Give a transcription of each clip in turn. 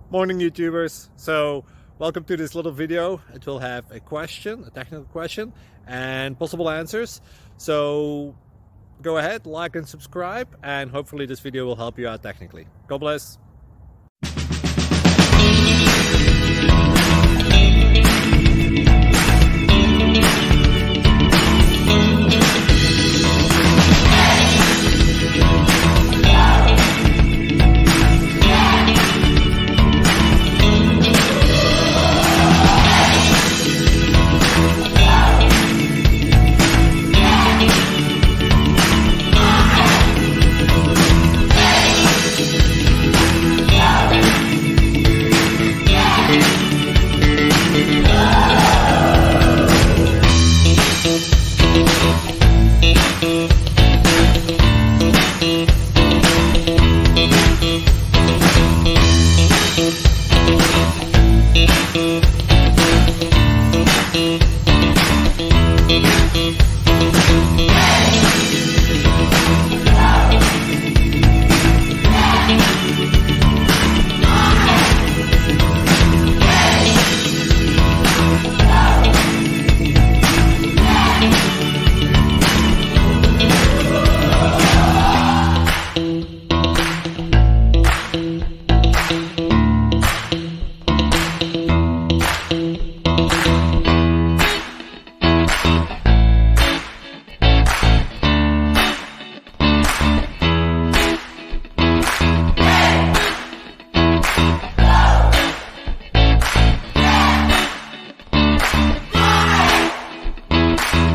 Morning YouTubers. So welcome to this little video. It will have a question, a technical question, and possible answers. So go ahead, like and subscribe, and hopefully this video will help you out technically. God bless.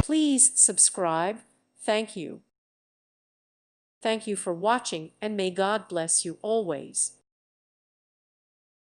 Please subscribe. Thank you. Thank you for watching, and may God bless you always.